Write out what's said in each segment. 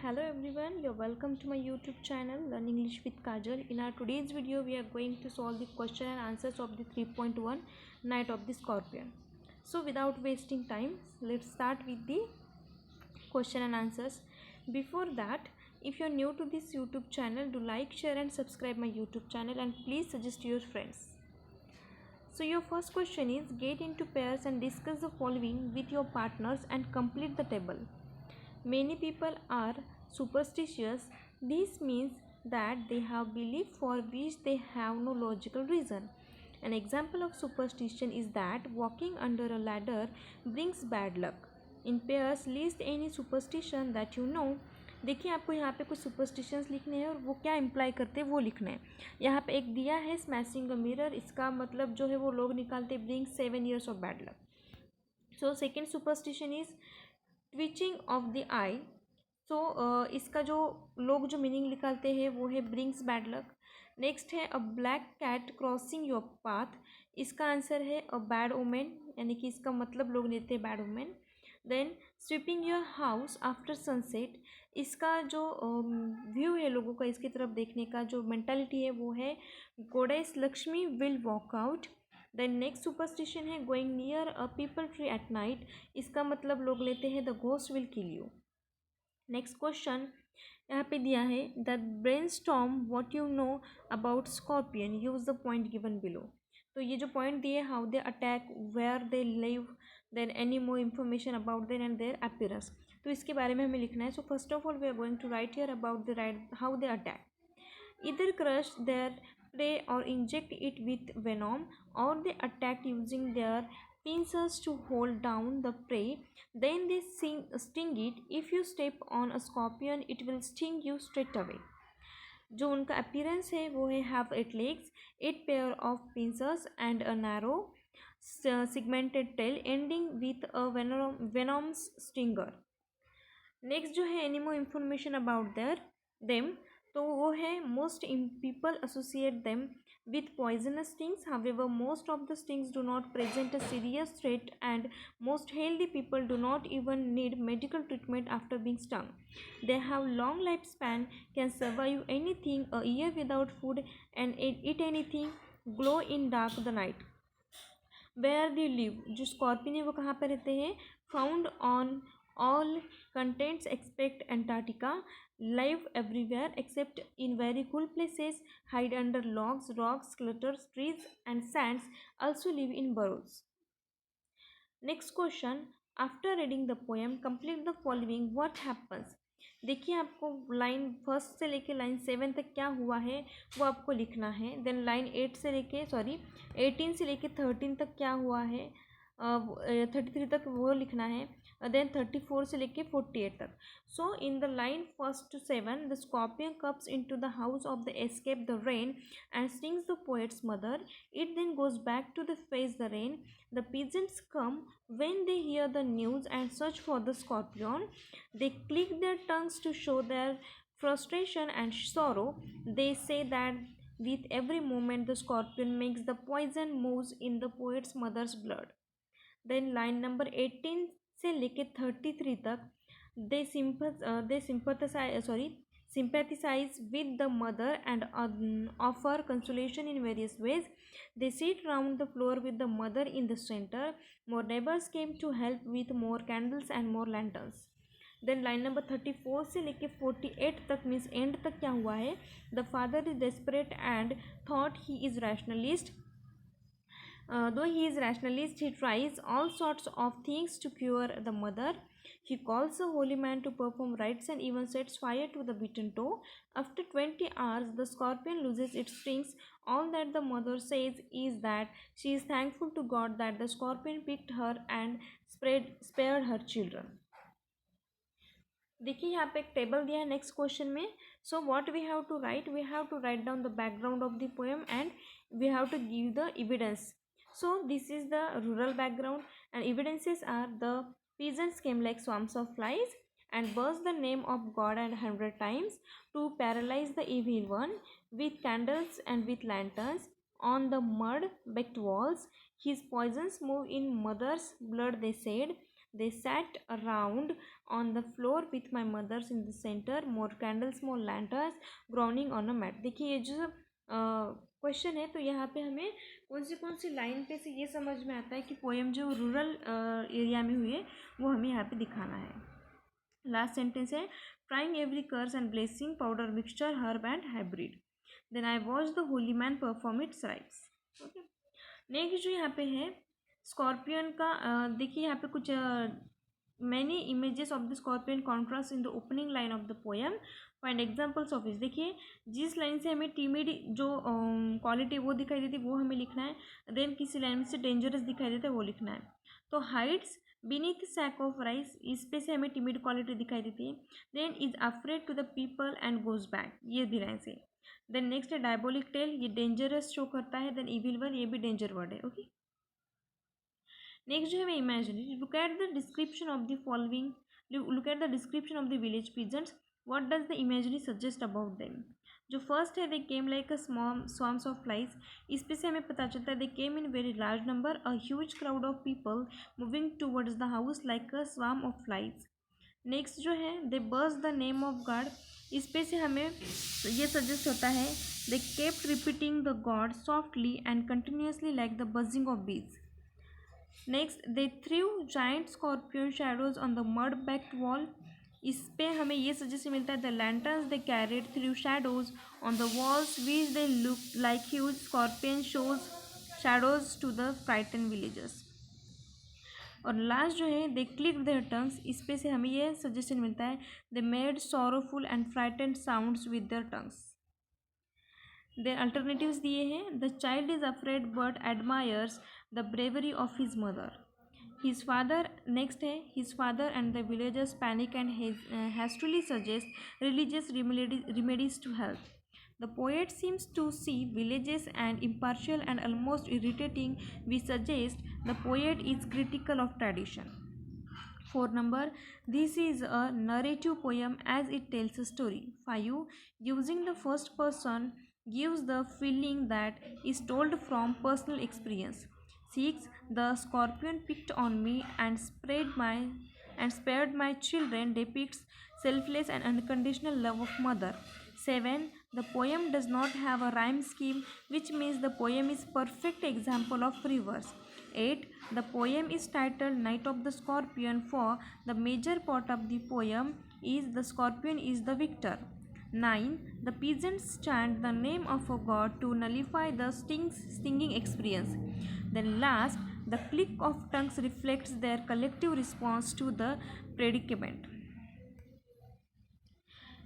Hello everyone, you're welcome to my YouTube channel Learn English with Kajal. In our today's video, we are going to solve the question and answers of the 3.1 Night of the Scorpion. So without wasting time, let's start with the question and answers. Before that, if you're new to this YouTube channel, do like, share and subscribe my YouTube channel and please suggest to your friends. So your first question is, get into pairs and discuss the following with your partners and complete the table. Many people are superstitious. This means that they have belief for which they have no logical reason. An example of superstition is that walking under a ladder brings bad luck. In pairs, list any superstition that you know. देखिए, आपको यहाँ पे कुछ superstitions लिखने हैं और वो क्या इम्प्लाई करते हैं वो लिखना है. यहाँ पे एक दिया है स्मैशिंग अ मिरर. इसका मतलब जो है वो लोग निकालते bring 7 years of bad luck. So second superstition is twitching of the eye. So इसका जो लोग जो मीनिंग निकालते हैं वो है ब्रिंग्स बैड लक. नेक्स्ट है a black cat crossing your path. इसका आंसर है अ बैड ओमेन, यानी कि इसका मतलब लोग लेते हैं bad omen. Then sweeping your house after sunset. इसका जो व्यू है लोगों का इसकी तरफ देखने का जो मेंटालिटी है वो है goddess Lakshmi will walk out. Then next superstition है going near a peepal tree at night. इसका मतलब लोग लेते हैं the ghost will kill you. Next question यहाँ पे दिया है that brainstorm what you know about scorpion, use the point given below. तो ये जो पॉइंट दिए how they attack, where they live, then any more information about their and their appearance. तो इसके बारे में हमें लिखना है. So first of all we are going to write here about the right how they attack. Either crush their prey or inject it with venom, or they attack using their pincers to hold down the prey. Then they sting it. If you step on a scorpion, it will sting you straight away. जो उनका appearance है वो है have 8 legs, 8 pair of pincers and a narrow segmented tail ending with a venomous stinger. Next जो है any more information about them. तो वो है most people associate them with poisonous stings. However, most of the stings do not present a serious threat and most healthy people do not even need medical treatment after being stung. They have long lifespan, can survive anything a year without food and eat anything, glow in dark the night. Where they live, जो scorpion है वो कहाँ पर रहते हैं? Found on all continents except Antarctica, live everywhere except in very cool places, hide under logs, rocks, clutters, trees and sands, also live in burrows. Next question, after reading the poem complete the following. What happens? देखिए, आपको line first से लेके line 7 तक क्या हुआ है वो आपको लिखना है. देन लाइन 18 से लेके 13 तक क्या हुआ है, 33 तक वो लिखना है. देन 34 से लेके 48 तक. So in the line first to 7 the scorpion comes into the house of the escape the rain and stings the poet's mother. It then goes back to the face the rain. The peasants come when they hear the news and search for the scorpion. They click their tongues to show their frustration and sorrow. They say that with every moment the scorpion makes the poison moves in the poet's mother's blood. Then line number 18 से लेके 33 तक sympathize with the mother and offer consolation in various ways. They sit round the floor with the mother in the center. More neighbors came to help with more candles and more lanterns. Then line number 34 से लेके 48 तक means and तक क्या हुआ है? The father is desperate and thought he is rationalist. Though he is rationalist, he tries all sorts of things to cure the mother. He calls a holy man to perform rites and even sets fire to the beaten toe. After 20 hours, the scorpion loses its stings. All that the mother says is that she is thankful to God that the scorpion picked her and spared her children. देखिए, यहाँ पे एक table दिया है next question में. So what we have to write down the background of the poem and we have to give the evidence. So this is the rural background and evidences are the peasants came like swarms of flies and burst the name of God 100 times to paralyze the evil one with candles and with lanterns on the mud baked walls. His poisons move in mother's blood, they said. They sat around on the floor with my mothers in the center. More candles, more lanterns, groaning on a mat. देखिए ये जो question है, तो यहाँ पे हमें कौन सी लाइन पे से ये समझ में आता है कि पोएम जो रूरल एरिया में हुई है वो हमें यहाँ पे दिखाना है. लास्ट सेंटेंस है trying every curse and blessing powder mixture herb and hybrid. Then I watch the holy man perform its rites. Okay. Next जो यहाँ पे है स्कॉर्पियन का, देखिए यहाँ पे कुछ many images of the scorpion contrast in the opening line of the poem. Find examples of इस. देखिए जिस लाइन से हमें टिमिड जो क्वालिटी वो दिखाई देती है वो हमें लिखना है. देन किसी लाइन से डेंजरस दिखाई देता है वो लिखना है. तो hides beneath sack of rice, इस पे से हमें टिमिड क्वालिटी दिखाई देती है. Then is afraid to the people and goes back, ये भी लाइन से. देन नेक्स्ट है डायबोलिक टेल, ये डेंजरस शो करता है. देन इविल वन, ये भी डेंजर वर्ड है. ओके. नेक्स्ट जो है imaginary. Look at the description of the following. Look at the description of the village peasants. What does the imaginary suggest about them. जो first है they came like a swarms of flies, इस पे से हमें पता चलता है they came in very large number, a huge crowd of people moving towards the house like a swarm of flies. Next जो है they buzz the name of God, इस पे से हमें ये सजेस्ट होता है they kept repeating the God softly and continuously like the buzzing of bees. Next they threw giant scorpion shadows on the mud baked wall, इस पे हमें ये सजेशन मिलता है the lanterns they carried threw shadows on the walls which they look like huge scorpion shows shadows to the frighten villagers. और last जो है दे click their tongues, इस पे से हमें ये सजेशन मिलता है they made sorrowful and frightened sounds with their tongues. Their alternatives दिए हैं. The child is afraid but admires the bravery of his mother. His father, next है his father and the villagers panic and hastily suggest religious remedies to help. The poet seems to see villages and impartial and almost irritating. We suggest the poet is critical of tradition. 4 number, this is a narrative poem as it tells a story. 5, using the first person gives the feeling that is told from personal experience. 6, the scorpion picked on me and spared my children depicts selfless and unconditional love of mother. 7, the poem does not have a rhyme scheme, which means the poem is perfect example of free verse. 8, the poem is titled Night of the Scorpion for the major part of the poem is the scorpion is the victor. 9, the peasants chant the name of a god to nullify the stinging experience. Then last, the click of tongues reflects their collective response to the predicament.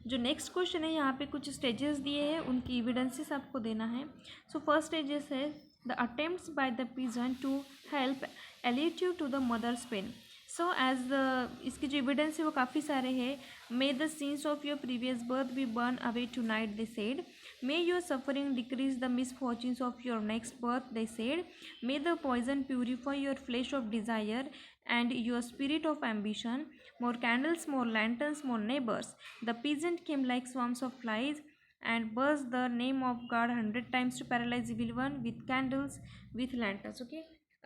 जो next question है यहाँ पे कुछ stages दिए हैं, उनकी evidences आपको देना है. सो फर्स्ट स्टेजेस है the attempts by the peasant to help alleviate to the mother's pain. So as the इसकी जो एविडेंस है वो काफ़ी सारे हैं. May the sins of your previous birth be burned away tonight they said. May your suffering decrease the misfortunes of your next birth they said. May the poison purify your flesh of desire and your spirit of ambition. More candles, more lanterns, more neighbors. The peasant came like swarms of flies and buzzed the name of God 100 times to paralyze evil one with candles, with lanterns. Okay.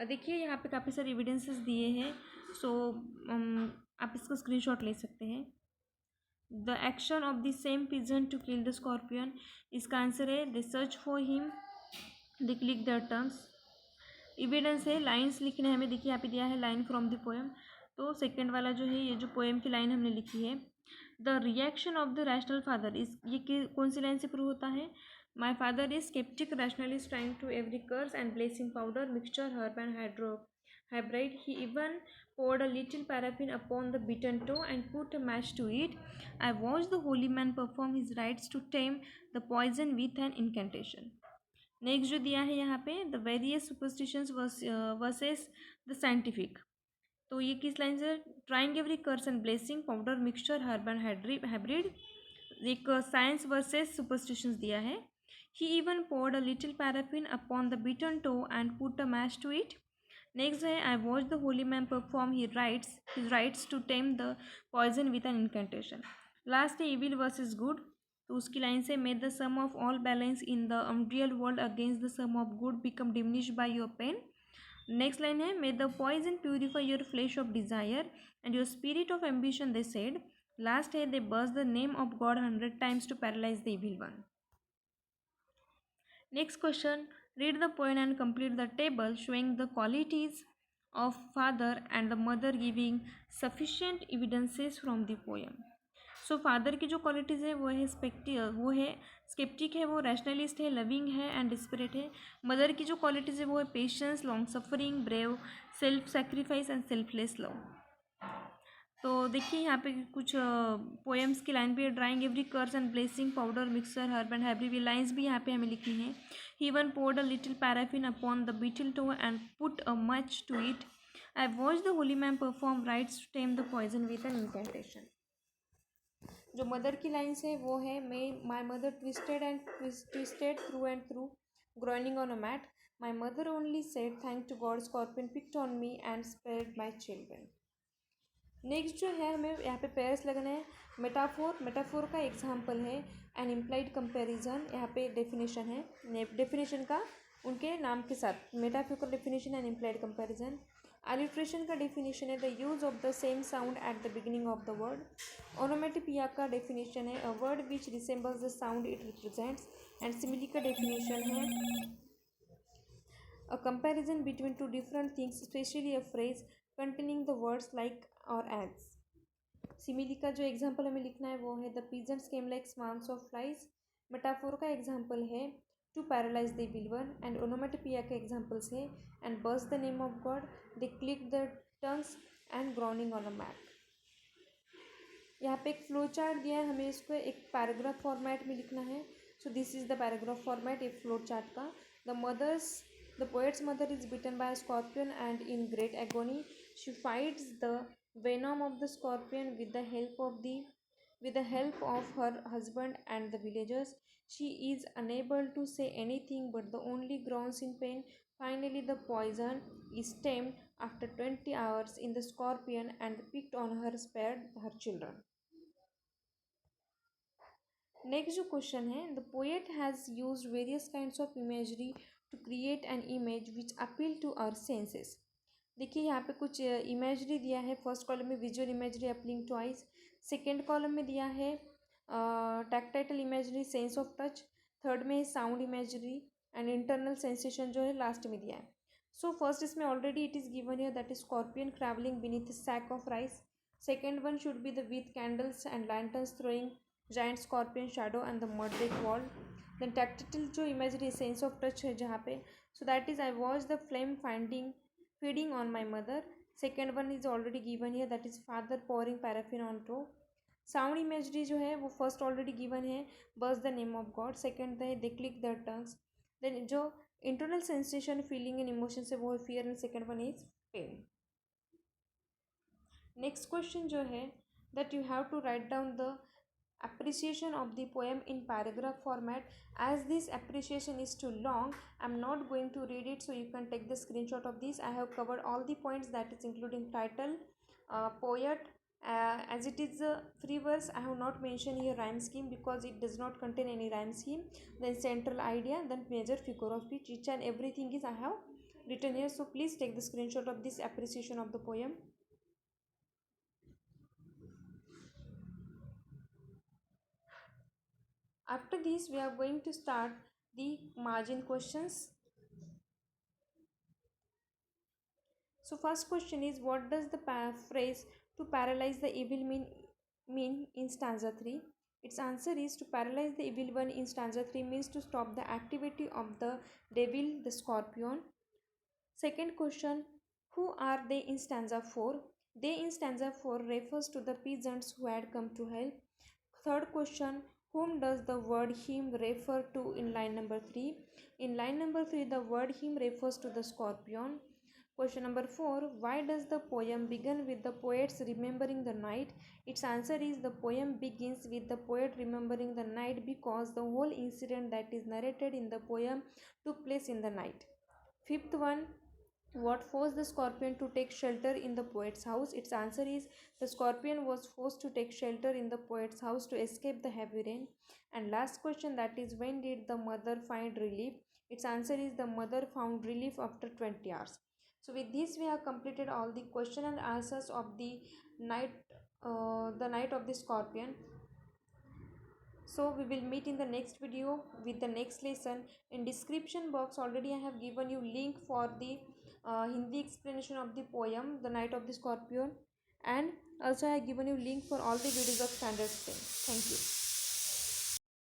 देखिए यहाँ पे काफ़ी सारे evidences दिए हैं. सो आप इसका screenshot ले सकते हैं. The action of the same peasant to kill the scorpion, इसका आंसर है they search for him, they click their tongues. Evidence है लाइन्स लिखने हमें, देखिए यहाँ पे दिया है लाइन फ्रॉम द पोएम. तो सेकंड वाला जो है ये जो पोएम की लाइन हमने लिखी है the reaction of the rational father, इस ये कौन सी लाइन से प्रूव होता है. My father is sceptic rationalist trying to every curse and blessing powder mixture herb and hybrid. He even poured a little paraffin upon the beaten toe and put a match to it. I watched the holy man perform his rites to tame the poison with an incantation. Next जो दिया है यहाँ पे the various superstitions versus the scientific. तो ये किस line से trying every curse and blessing powder mixture herb and hybrid. एक साइंस वर्सेस सुपरस्टिशंस दिया है. He even poured a little paraffin upon the bitten toe and put a match to it. Next है I watch the holy man perform his rites to tame the poison with an incantation. Last है evil versus good. तो उसकी line से may the sum of all balance in the unreal world against the sum of good become diminished by your pain. Next line है, may the poison purify your flesh of desire and your spirit of ambition, they said. Last है, they buzz the name of God 100 times to paralyze the evil one. Next question, read the poem and complete the table showing the qualities of father and the mother giving sufficient evidences from the poem. So father की जो qualities है वो है sceptic है, वो rationalist है, loving है and desperate है. मदर की जो क्वालिटीज़ है वो है patience, long suffering, brave, self sacrifice and selfless love. तो देखिए यहाँ पे कुछ पोएम्स की लाइन भी है. Drawing every curse and blessing powder mixer herb and हैवरी, लाइन्स भी यहाँ पे हमें लिखनी है. He one poured a little paraffin upon the beetle toe and put a much to it. I watch the holy man perform rites to tame the poison with an incantation. जो mother की lines है वो है, may my mother twisted through and through groaning on a mat. My mother only said thank to God scorpion picked on me and spared my children. Next जो है हमें यहाँ पे पेयर्स लगना है. मेटाफोर का एग्जाम्पल है एन इम्प्लाइड कंपेरिजन. यहाँ पे डेफिनेशन है, डेफिनेशन का उनके नाम के साथ. मेटाफोर का definition and implied comparison. Alliteration का डेफिनेशन है the use of the same sound at the beginning of the word. Onomatopoeia का डेफिनेशन है a word which resembles the sound it represents. And simile का definition है a comparison between two different things, specially a phrase containing the words like or as. Simile का जो example हमें लिखना है वो है the peasants came like swarms of flies. Metaphor का एग्जाम्पल है to paralyse the evil one. And onomatopoeia के एग्जाम्पल्स है and buzz the name of God, they click the tongues and grounding on a map. यहाँ पे एक flow chart दिया है, हमें इसको एक पैराग्राफ फॉर्मेट में लिखना है. So this is the paragraph format एक फ्लो चार्ट का. The poet's mother is bitten by a scorpion and in great agony. She fights the venom of the scorpion with the help of her husband and the villagers. She is unable to say anything but the only groans in pain. Finally, the poison is tamed after 20 hours in the scorpion and picked on her spared her children. Next जो question है, the poet has used various kinds of imagery to create an image which appeal to our senses. देखिए यहाँ पे कुछ imagery दिया है. First column में visual imagery appealing to eyes. Second column में दिया है tactile imagery, sense of touch. Third में sound imagery and internal sensation जो है लास्ट में दिया है. सो फर्स्ट इसमें already it is given here that is scorpion travelling beneath sack of rice. Second one should be the with candles and lanterns throwing giant scorpion shadow and the mud brick wall. Then tactile जो imagery sense of touch है जहाँ पे, so that is I watched the flame feeding on my mother. Second one is already given here, that is father pouring paraffin on stove. Sound imagery जो है वो first already given है, burst the name of God. Second है they click their tongues. Then जो internal sensation feeling and emotion से वो है fear and second one is pain. Next question जो है that you have to write down the appreciation of the poem in paragraph format. As this appreciation is too long, I'm not going to read it, so you can take the screenshot of this. I have covered all the points, that is including title, poet, as it is a free verse. I have not mentioned here rhyme scheme because it does not contain any rhyme scheme. Then central idea, then major figure of speech, each and everything is I have written here. So please take the screenshot of this appreciation of the poem. After this, we are going to start the margin questions. So first question is, what does the phrase to paralyze the evil mean in stanza 3? Its answer is to paralyze the evil one in stanza 3 means to stop the activity of the devil, the scorpion. Second question, who are they in stanza 4? They in stanza 4 refers to the peasants who had come to help. Third question, whom does the word him refer to in line number 3? In line number 3, the word him refers to the scorpion. Question number 4, why does the poem begin with the poets remembering the night? Its answer is the poem begins with the poet remembering the night because the whole incident that is narrated in the poem took place in the night. Fifth one, what forced the scorpion to take shelter in the poet's house? Its answer is the scorpion was forced to take shelter in the poet's house to escape the heavy rain. And last question, that is when did the mother find relief? Its answer is the mother found relief after 20 hours. So with this we have completed all the question and answers of the Knight of the Scorpion. So we will meet in the next video with the next lesson. In description box already I have given you link for the Hindi explanation of the poem The Knight of the Scorpion, and also I have given you link for all the videos of standard strength. Thank you.